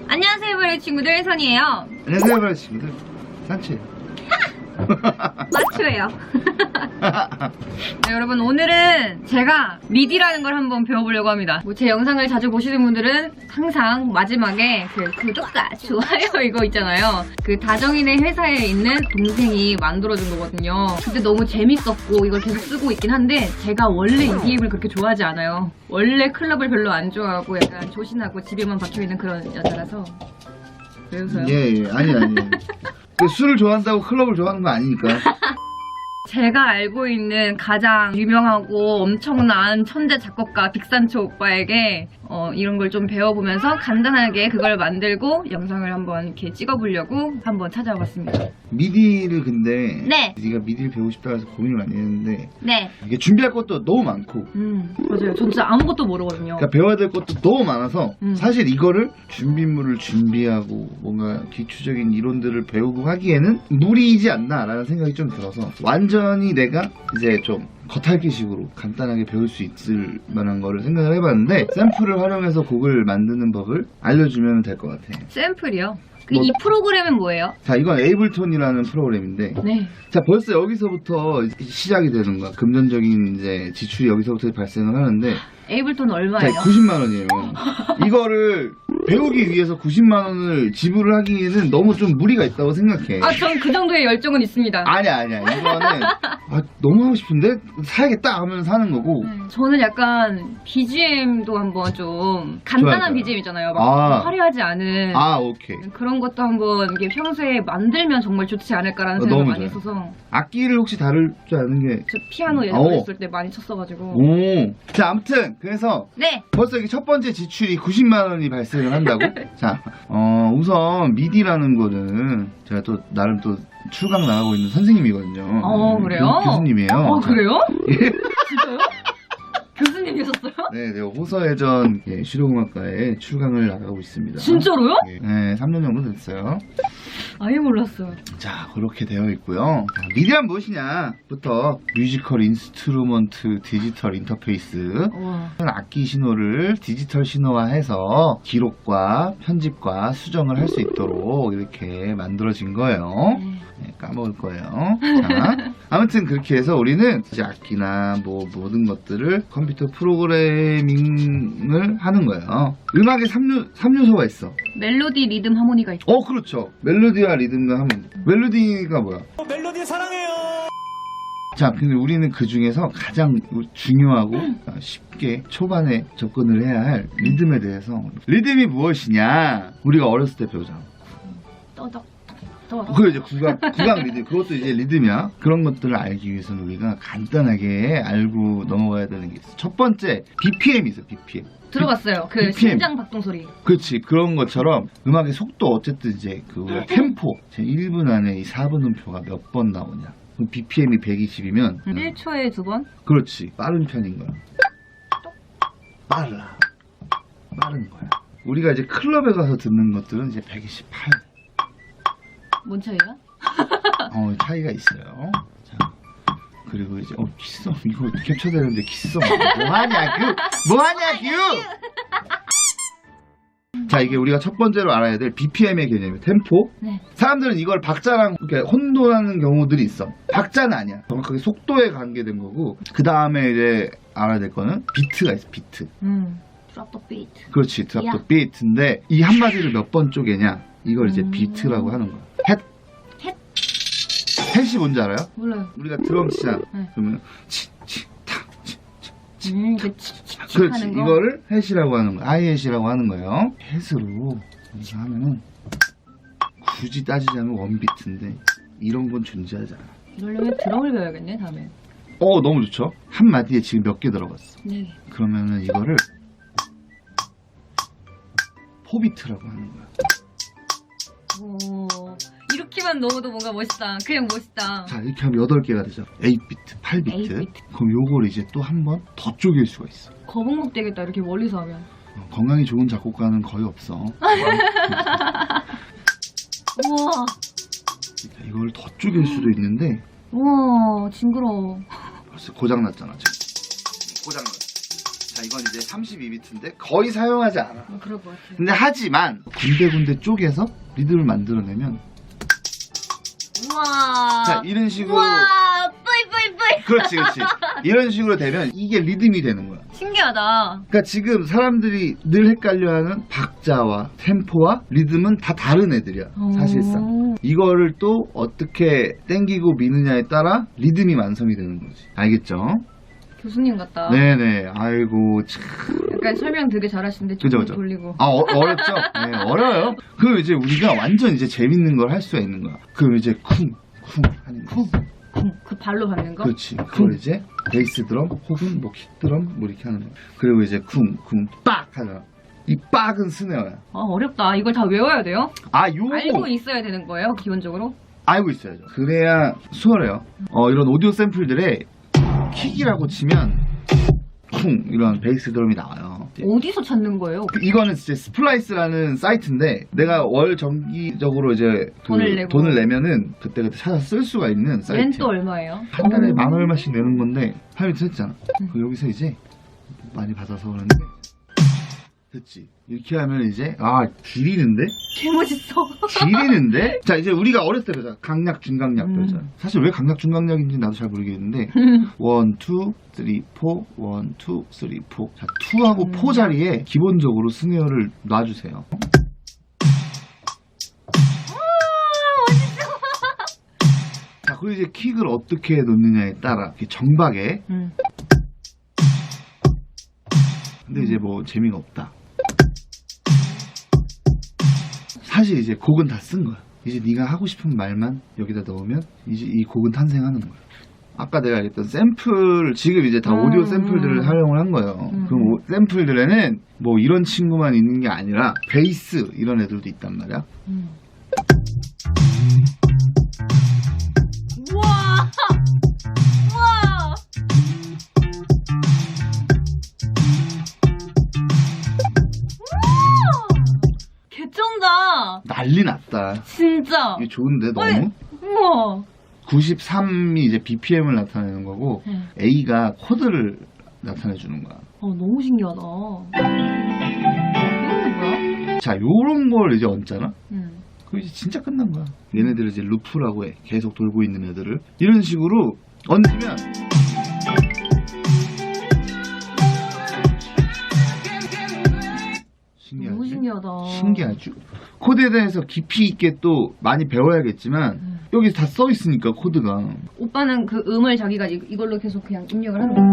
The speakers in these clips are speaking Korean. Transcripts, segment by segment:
안녕하세요, 버려 친구들, 선이에요. 안녕하세요, 버려 친구들. 산치. 마추예요. 네, 여러분, 오늘은 제가 미디라는 걸 한번 배워보려고 합니다. 제 영상을 자주 보시는 분들은 항상 마지막에 그 구독과 좋아요 이거 있잖아요. 그 다정이네 회사에 있는 동생이 만들어준 거거든요. 근데 너무 재밌었고 이걸 계속 쓰고 있긴 한데 제가 원래 EDM을 그렇게 좋아하지 않아요. 원래 클럽을 별로 안 좋아하고 약간 조신하고 집에만 박혀있는 그런 여자라서. 왜 웃어요? 예. 아니. 술을 좋아한다고 클럽을 좋아하는 거 아니니까. 제가 알고 있는 가장 유명하고 엄청난 천재 작곡가 빅산초 오빠에게 이런 걸 좀 배워보면서 간단하게 그걸 만들고 영상을 한번 이렇게 찍어보려고 한번 찾아봤습니다. 미디를 근데 네. 네가 미디를 배우고 싶다 해서 고민을 많이 했는데 네. 이게 준비할 것도 너무 많고 맞아요. 저 진짜 아무것도 모르거든요. 그러니까 배워야 될 것도 너무 많아서 사실 이거를 준비물을 준비하고 뭔가 기초적인 이론들을 배우고 하기에는 무리이지 않나라는 생각이 좀 들어서 완전히 내가 이제 좀 겉핥기식으로 간단하게 배울 수 있을 만한 거를 생각을 해봤는데 샘플을 활용해서 곡을 만드는 법을 알려주면 될 것 같아. 샘플이요? 이 프로그램은 뭐예요? 자, 이건 에이블톤이라는 프로그램인데 네. 자, 벌써 여기서부터 시작이 되는 거야. 금전적인 이제 지출이 여기서부터 발생을 하는데 에이블톤 자, 얼마예요? 90만 원이에요. 이거를 배우기 위해서 90만 원을 지불을 하기에는 너무 좀 무리가 있다고 생각해. 전 그 정도의 열정은 있습니다. 아니야. 이거는 너무 하고 싶은데 사야겠다 하면 사는 거고. 저는 약간 BGM도 한번 좀 간단한 좋아요. BGM 있잖아요. 막 화려하지 않은 오케이. 그런 것도 한번 이게 평소에 만들면 정말 좋지 않을까라는 생각을 너무 많이 좋아요. 했어서 악기를 혹시 다룰 줄 아는 게? 저 피아노 예전에 했을 때 많이 쳤어가지고. 자, 아무튼 그래서 네. 벌써 이게 첫 번째 지출이 90만 원이 발생을 한다고? 자, 우선 미디라는 거는 제가 또 나름 또 출강 나가고 있는 선생님이거든요. 그래요? 교수님이에요. 그래요? 예. 진짜요? 교수님이셨어요? 네, 내가 호서예전 실용음악과에 출강을 나가고 있습니다. 진짜로요? 네, 3년 정도 됐어요. 아예 몰랐어요. 자, 그렇게 되어 있고요. 자, 미디란 무엇이냐부터 뮤지컬 인스트루먼트 디지털 인터페이스. 와. 악기 신호를 디지털 신호화해서 기록과 편집과 수정을 할 수 있도록 이렇게 만들어진 거예요. 네, 까먹을 거예요. 자, 아무튼 그렇게 해서 우리는 이제 악기나 뭐 모든 것들을 컴퓨터 프로그래밍을 하는 거예요. 음악에 3요소가 있어. 멜로디, 리듬, 하모니가 있고. 그렇죠. 멜로디와 리듬과 하모니. 멜로디가 뭐야? 멜로디 사랑해요. 자, 근데 우리는 그 중에서 가장 중요하고 쉽게 초반에 접근을 해야 할 리듬에 대해서 리듬이 무엇이냐? 우리가 어렸을 때 배우잖아. 떠덕. 그거 이제 구강 리듬. 그것도 이제 리듬이야. 그런 것들을 알기 위해서는 우리가 간단하게 알고 넘어가야 되는 게 있어. 첫 번째, BPM이 있어, BPM. 들어봤어요. 그 BPM. 심장 박동 소리. 그렇지. 그런 것처럼 음악의 속도 어쨌든 이제 그 우리가 템포. 1분 안에 이 4분음표가 몇 번 나오냐. 그럼 BPM이 120이면 1초에 2번? 그렇지. 빠른 편인 거야. 빠른 거야. 우리가 이제 클럽에 가서 듣는 것들은 이제 128. 뭔 차이야? 차이가 있어요. 자, 그리고 이제 키스송 이거 캡처되는데 키스송 뭐하냐 규. 자, 이게 우리가 첫 번째로 알아야 될 BPM의 개념이에요. 템포. 네. 사람들은 이걸 박자랑 이렇게 혼돈하는 경우들이 있어. 박자는 아니야. 정확하게 속도에 관계된 거고. 그 다음에 이제 알아야 될 거는 비트가 있어. 비트. Drop the beat. 그렇지. 드랍 더 비트인데 이 한마디를 몇 번 쪼개냐. 이걸 이제 비트라고 하는 거야. 햇이 뭔지 알아요? 몰라요. 우리가 드럼 치잖아. 네. 그러면 그렇지. 그렇지. 이거를 햇이라고 하는 거야. IH이라고 하는 거예요. 햇으로 이거 하면은 굳이 따지자면 원비트인데 이런 건 존재하지 않아. 이러려면 드럼을 배워야겠네, 다음에. 너무 좋죠? 한 마디에 지금 몇 개 들어갔어. 네. 그러면은 이거를 포비트라고 하는 거야. 오, 이렇게만 넣어도 뭔가 멋있다. 그냥 멋있다. 자, 이렇게 하면 8개가 되죠. 8비트, 8비트. 8비트. 그럼 요걸 이제 또 한 번 더 쪼갤 수가 있어. 거북목 되겠다, 이렇게 멀리서 하면. 건강이 좋은 작곡가는 거의 없어. 우와. 이걸 더 쪼갤 수도 있는데 우와, 징그러워. 벌써 고장났잖아 지금. 고장났어. 자, 이건 이제 32비트인데 거의 사용하지 않아. 그럴 것 같아요. 근데 하지만 군데군데 쪼개서 리듬을 만들어내면 우와. 자, 이런 식으로 우와. 뿌이. 그렇지. 이런 식으로 되면 이게 리듬이 되는 거야. 신기하다. 그러니까 지금 사람들이 늘 헷갈려하는 박자와 템포와 리듬은 다 다른 애들이야. 사실상. 이거를 또 어떻게 땡기고 미느냐에 따라 리듬이 완성이 되는 거지. 알겠죠? 교수님 같다. 네네. 아이고 참. 약간 설명 되게 잘하시는데 그죠, 좀 그죠. 돌리고. 아 어렵죠? 네, 어려워요. 그럼 이제 우리가 완전 이제 재밌는 걸 할 수가 있는 거야. 그럼 이제 쿵쿵 하는 거. 그 발로 밟는 거? 그렇지. 그걸 이제 베이스 드럼 혹은 뭐 킥 드럼 뭐 이렇게 하는 거야. 그리고 이제 쿵쿵 빡 하잖아. 이 빡은 스네어야. 아 어렵다. 이걸 다 외워야 돼요? 아 요거 알고 있어야 되는 거예요, 기본적으로? 알고 있어야죠. 그래야 수월해요. 이런 오디오 샘플들에 킥이라고 치면 쿵 이런 베이스 드럼이 나와요. 어디서 찾는 거예요? 이거는 이제 스플라이스라는 사이트인데 내가 월 정기적으로 이제 그 돈을 내고. 내면은 그때 찾아서 쓸 수가 있는 사이트. 렌또 얼마예요? 한 달에 만 얼마씩 내는 건데 하면서 했잖아. 그 여기서 이제 많이 받아서 그러는데 됐지. 이렇게 하면 이제 지리는데? 개멋있어. 지리는데? 자 이제 우리가 어렸을 때 배우잖아. 강약 중강약 배우잖아. 사실 왜 강약 중강약인지 나도 잘 모르겠는데 1, 2, 3, 4 1, 2, 3, 4 자 2하고 4 자리에 기본적으로 스네어를 놔주세요. 자 그리고 이제 킥을 어떻게 놓느냐에 따라 이렇게 정박에 근데 이제 뭐 재미가 없다. 사실 이제 곡은 다 쓴 거야. 이제 네가 하고 싶은 말만 여기다 넣으면 이제 이 곡은 탄생하는 거야. 아까 내가 얘기했던 샘플 지금 이제 다 오디오 샘플들을 활용을 한 거예요. 그럼 샘플들에는 뭐 이런 친구만 있는 게 아니라 베이스 이런 애들도 있단 말이야. 우와. 개쩐다. 난리 났다. 진짜. 이게 좋은데 너무? 어이, 우와. 93이 이제 BPM을 나타내는 거고 A가 코드를 나타내 주는 거야. 너무 신기하다. 이건 뭐야? 자, 요런 걸 이제 얹잖아? 그럼 이제 진짜 끝난 거야. 얘네들을 이제 루프라고 해. 계속 돌고 있는 애들을. 이런 식으로 얹으면 너무 신기하다. 신기하죠? 코드에 대해서 깊이 있게 또 많이 배워야겠지만 여기 다 써 있으니까 코드가. 오빠는 그 음을 자기가 이걸로 계속 그냥 입력을 하는 거야?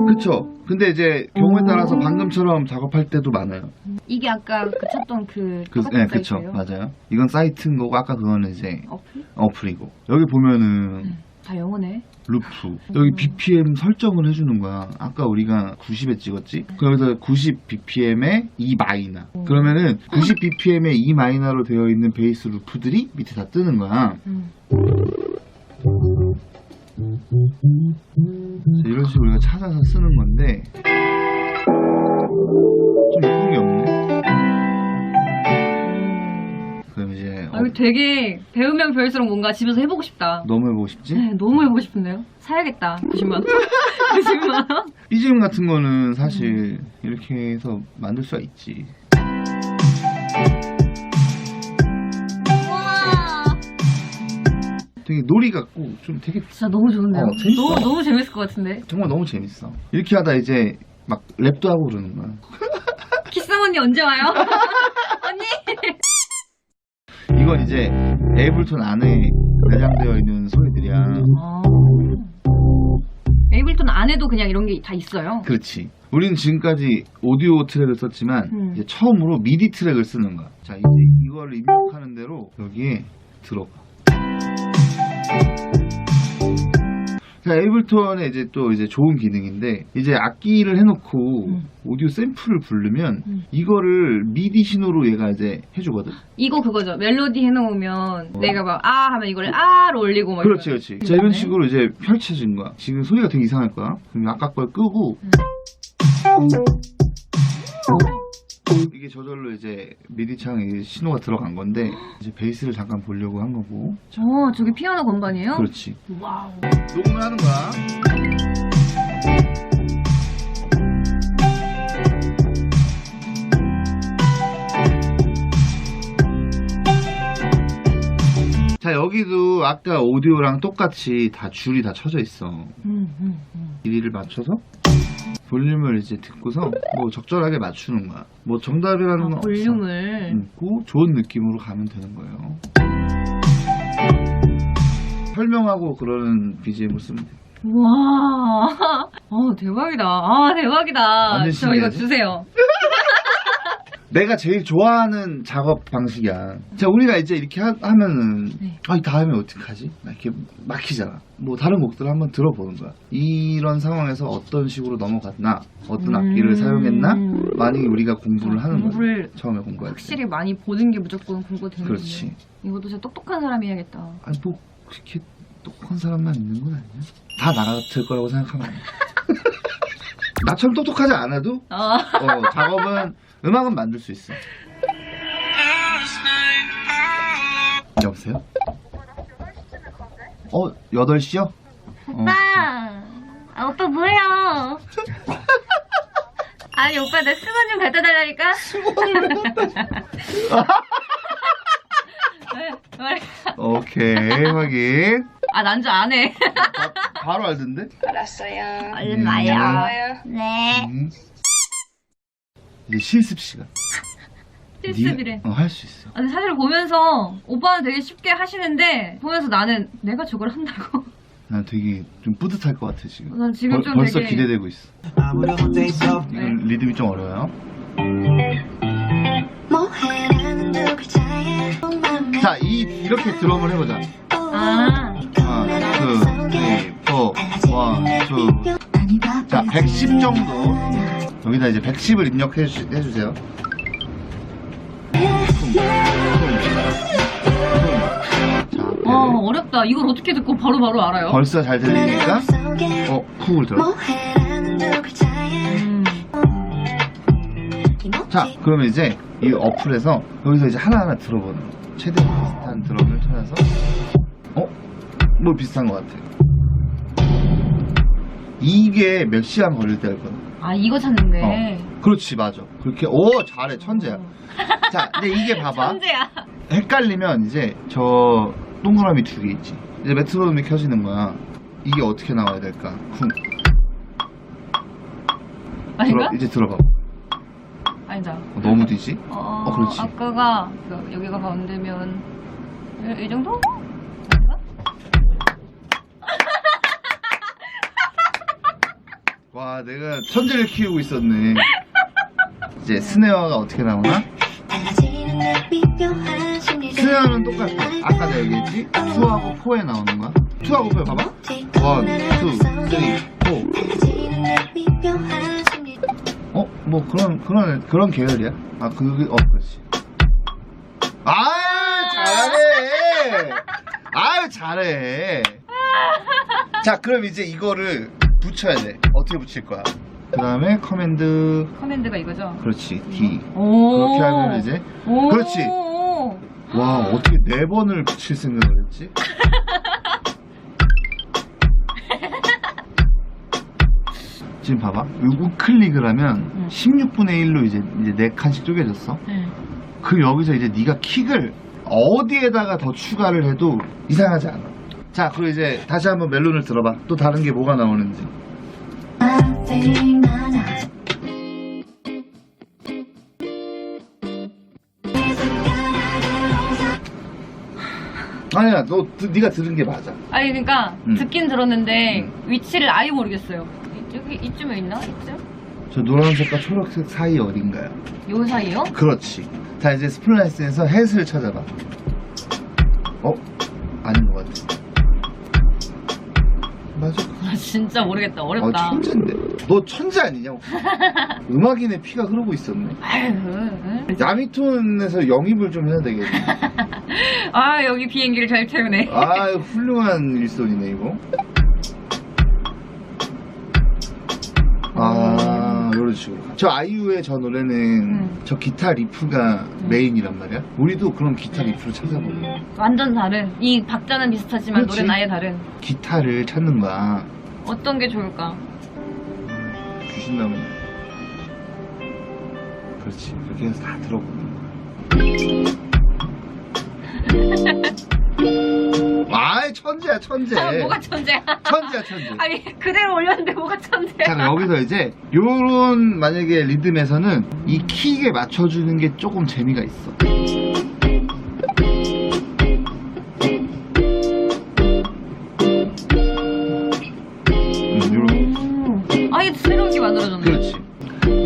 그쵸? 근데 이제 경우에 따라서 방금처럼 작업할 때도 많아요. 이게 아까 그 찾던 그 네, 그쵸. 사이트예요? 맞아요. 이건 사이트인 거고 아까 그거는 이제 어플? 어플이고. 여기 보면은 다 영어네. 루프. 여기 BPM 설정을 해주는 거야. 아까 우리가 90에 찍었지? 그래서 90 BPM에 E 마이너. 그러면은 90 BPM에 E 마이너로 되어 있는 베이스 루프들이 밑에 다 뜨는 거야. 이런 식으로 우리가 찾아서 쓰는 건데 좀 예쁜 게 없네. 그럼 이제 이거 되게 배우면 배울수록 뭔가 집에서 해보고 싶다. 너무 해보고 싶지? 네, 너무 해보고 싶은데요? 사야겠다. 90만 원. 90만 원? BGM 같은 거는 사실 이렇게 해서 만들 수가 있지. 와. 되게 놀이 같고 좀 되게 진짜 너무 좋은데요? 재밌어. 너무 재밌을 것 같은데? 정말 너무 재밌어. 이렇게 하다 이제 막 랩도 하고 그러는 거야. 키썸 언니 언제 와요? 언니! 이건 이제 에이블톤 안에 내장되어 있는 소리들이야. 에이블톤 안에도 그냥 이런 게 다 있어요. 그렇지. 우리는 지금까지 오디오 트랙을 썼지만 이제 처음으로 미디 트랙을 쓰는 거야. 자, 이제 이걸 입력하는 대로 여기에 들어가. 자, 에이블톤의 이제 또 이제 좋은 기능인데 이제 악기를 해놓고 오디오 샘플을 부르면 이거를 미디 신호로 얘가 이제 해주거든. 이거 그거죠. 멜로디 해놓으면 내가 막 하면 이걸 아로 올리고 막 그렇지, 그렇지. 자, 이런 식으로 이제 펼쳐진 거야. 지금 소리가 되게 이상할 거야. 그럼 아까 걸 끄고 이게 저절로 이제 미디 창에 신호가 들어간 건데 이제 베이스를 잠깐 보려고 한 거고. 저게 피아노 건반이에요? 그렇지. 와우. 녹음을 하는 거야. 여기도 아까 오디오랑 똑같이 다 줄이 다 쳐져 있어. 길이를 맞춰서 볼륨을 이제 듣고서 뭐 적절하게 맞추는 거야. 뭐 정답이라는 건 없어. 볼륨을. 고 좋은 느낌으로 가면 되는 거예요. 설명하고 그러는 BGM을 쓰면 돼. 와, 대박이다. 대박이다. 완전 저 이거 신기하지? 주세요. 내가 제일 좋아하는 작업 방식이야. 자, 우리가 이제 이렇게 하면은, 네. 이 다음에 어떡하지? 막 이렇게 막히잖아. 뭐, 다른 곡들을 한번 들어보는 거야. 이런 상황에서 어떤 식으로 넘어갔나? 어떤 악기를 사용했나? 만약에 우리가 공부를 하는 거야. 공부를 처음에 공부할 때. 확실히 많이 보는 게 무조건 공부가 되는 거지. 그렇지. 이것도 진짜 똑똑한 사람이 해야겠다. 아니, 뭐, 그렇게 똑똑한 사람만 있는 건 아니야? 다 나 같을 거라고 생각하면 안 돼. 나처럼 똑똑하지 않아도, 작업은, 음악은 만들 수 있어. 여보세요? 8시요? 오빠! 오빠 뭐야? 아니 오빠 나 수건 좀 갖다 달라니까? 네, 오케이, 확인. 난주 안 해. 바로 알던데? 알았어요. 얼른 와요. 와요. 네. 이제 실습 시간. 실습이래. 할 수 있어. 아니, 사실 보면서 오빠는 되게 쉽게 하시는데 보면서 나는 내가 저걸 한다고. 난 되게 좀 뿌듯할 것 같아, 지금. 난 지금 좀 벌써 되게 기대되고 있어. 이건 리듬이 좀 어려워요. 자, 이렇게 드럼을 해보자. 아, 1, 2, 3, 4, 1, 2. 자, 110 정도. 여기다 이제 110을 입력해주세요. 자, 어렵다. 이걸 어떻게 듣고 바로 알아요? 벌써 잘 들리니까 쿡을 들어. 자, 그러면 이제 이 어플에서 여기서 이제 하나하나 들어보는 거. 최대한 비슷한 드럼을 찾아서 뭐 비슷한 것 같아요. 이게 몇 시간 걸릴 때가 있거든. 이거 찾는데. 그렇지, 맞아. 그렇게 잘해, 천재야. 자, 근데 이게 봐봐. 천재야. 헷갈리면 이제 저 동그라미 2개 있지. 이제 메트로놈이 켜지는 거야. 이게 어떻게 나와야 될까? 쿵. 아닌가? 이제 들어봐. 아니다. 너무 뒤지? 그렇지. 아까가 여기가 가운데면 이 정도? 아닌가? 와, 내가 천재를 키우고 있었네. 이제 스네어가 어떻게 나오나? 스네어는 똑같아. 아까 내가 얘기했지? 2하고 4에 나오는 거야. 2하고 4에 봐봐. 1, 2, 3, 4. 뭐 그런 계열이야? 그렇지. 잘해. 잘해. 자, 그럼 이제 이거를 붙여야 돼. 어떻게 붙일 거야? 그 다음에 커맨드가 이거죠? 그렇지, D. 오. 그렇게 하면 이제 그렇지. 와, 어떻게 4번을 붙일 생각을 했지? 지금 봐봐. 우클릭을 하면 16분의 1로 이제 4칸씩 쪼개졌어. 그 여기서 이제 네가 킥을 어디에다가 더 추가를 해도 이상하지 않아. 자, 그리고 이제 다시 한번 멜론을 들어봐. 또 다른 게 뭐가 나오는지. 아니야, 네가 들은 게 맞아. 아니 그러니까 듣긴 들었는데 위치를 아예 모르겠어요. 이쯤에 있나? 이쯤? 저 노란색과 초록색 사이 어딘가요? 요 사이요? 그렇지. 자, 이제 스플라이스에서 햇을 찾아봐. 아닌 것 같아. 맞아. 진짜 모르겠다. 어렵다. 천재인데. 너 천재 아니냐? 음악인의 피가 흐르고 있었네. 야미톤에서 영입을 좀 해야 되겠네. 여기 비행기를 잘 태우네. 훌륭한 일손이네, 이거. 이런 식으로. 저 아이유의 저 노래는 저 기타 리프가 메인이란 말이야. 우리도 그런 기타 리프를 찾아보는. 완전 다른. 이 박자는 비슷하지만 그렇지. 노래는 아예 다른. 기타를 찾는 거야. 어떤 게 좋을까? 주신다면. 그렇지. 그렇게 해서 다 들어보는 거야. 천재. 뭐가 천재야? 천재야 천재. 아니 그대로 올렸는데 뭐가 천재야? 자, 그럼 여기서 이제 요런 만약에 리듬에서는 이 킥에 맞춰주는 게 조금 재미가 있어. 요런. 아예 새로운 게 만들어졌네. 그렇지.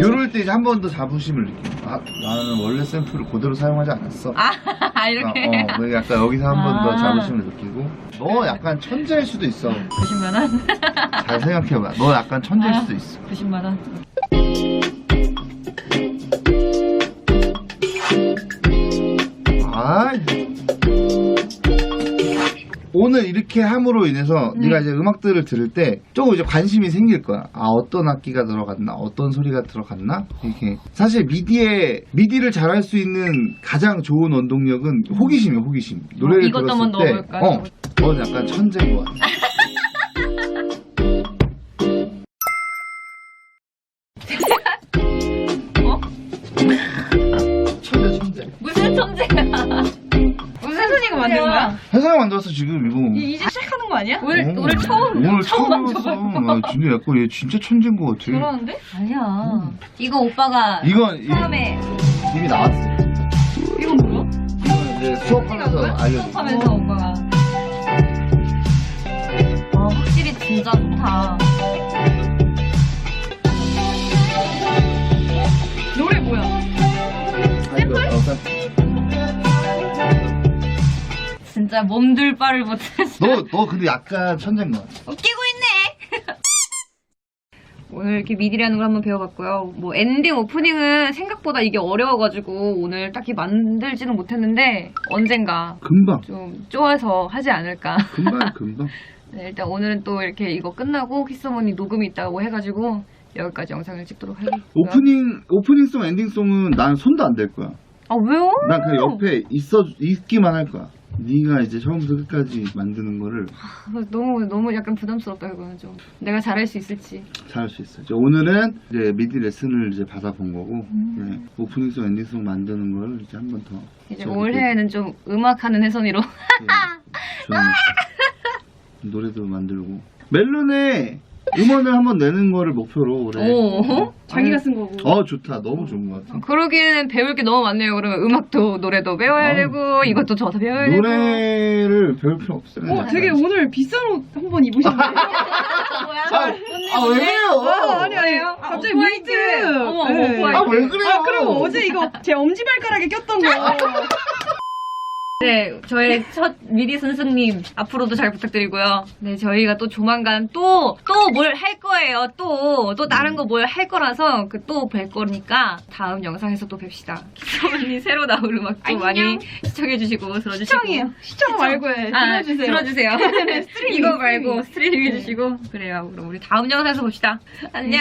요럴 때 이제 한 번 더 자부심을 느끼고, 아, 나는 원래 샘플을 그대로 사용하지 않았어. 아 이렇게. 뭐 약간 여기서 한 번 더 아. 자부심을 느끼고, 너 약간 천재일 수도 있어. 90만 원. 잘 생각해봐. 너 약간 천재일 수도 있어. 90만 원. 아, 오늘 이렇게 함으로 인해서 네가 이제 음악들을 들을 때 조금 이제 관심이 생길 거야. 아, 어떤 악기가 들어갔나, 어떤 소리가 들어갔나, 이렇게. 사실 미디를 잘할 수 있는 가장 좋은 원동력은 호기심이야, 호기심. 노래를 이것도 들었을 한번 때, 넣어볼까? 넌 약간 천재인 것 같아. 어? 천재. 무슨 천재야? 무슨 소리가 만든 거야? 회사가 만들었어 지금 이거. 이제 시작하는 거 아니야? 오늘 처음. 오늘 처음 처음이었어. 아, 진짜 약간 얘 진짜 천재인 것 같아. 그러는데? 아니야. 이거 오빠가 이건 처음에 이미 나왔어. 이건 뭐야? 이건 이제 수업하면서 알려줘. 수업하면서 오빠가. 아 확실히 진짜 좋다. 노래 뭐야? 진짜 몸둘 바를 못했어. 너 근데 약간 천재인 것 같아. 웃기고 있네. 오늘 이렇게 미디라는 걸 한번 배워봤고요. 뭐 엔딩 오프닝은 생각보다 이게 어려워가지고 오늘 딱히 만들지는 못했는데 언젠가 금방. 좀 좋아서 하지 않을까. 금방. 네, 일단 오늘은 또 이렇게 이거 끝나고 키스머니 녹음이 있다고 해가지고 여기까지 영상을 찍도록 하겠고요. 오프닝송, 엔딩송은 난 손도 안 댈 거야. 아 왜요? 난 그냥 옆에 있기만 할 거야. 네가 이제 처음부터 끝까지 만드는 거를 너무 약간 부담스럽다 이거는 좀. 내가 잘할 수 있을지. 잘할 수 있어. 이제 오늘은 이제 미디 레슨을 이제 받아본 거고, 네, 오프닝송, 엔딩송 만드는 걸 이제 한 번 더. 이제 올해에는 좀 음악하는 혜선이로. 좀 노래도 만들고 멜론에 음원을 한번 내는 거를 목표로 올해. 오. 자기가 쓴 거고. 좋다. 너무 좋은 것 같아. 그러기에는 배울 게 너무 많네요. 그러면 음악도 노래도 배워야 되고 이것도 저도 배워야 되고. 노래를 배울 필요 없어. 되게 오늘 비싼 옷 한 번 입으셨네. 왜 그래요? 아니에요. 갑자기 오프화이트. 위트. 어머, 네. 오프화이트. 왜 그래요? 그리고 어제 이거 제 엄지발가락에 꼈던 거. 네, 저의 첫 미디 선생님 앞으로도 잘 부탁드리고요. 네, 저희가 또 조만간 또 뭘 할 거예요. 또 다른 거 뭘 할 거라서 또 뵐 거니까 다음 영상에서 또 뵙시다. 키스머니 새로 나올 음악도 많이 시청해주시고 들어주시고. 시청이에요. 시청 말고 해. 들어주세요. 들어주세요. 이거 말고 스트리밍 해주시고. 그래요. 그럼 우리 다음 영상에서 봅시다. 안녕.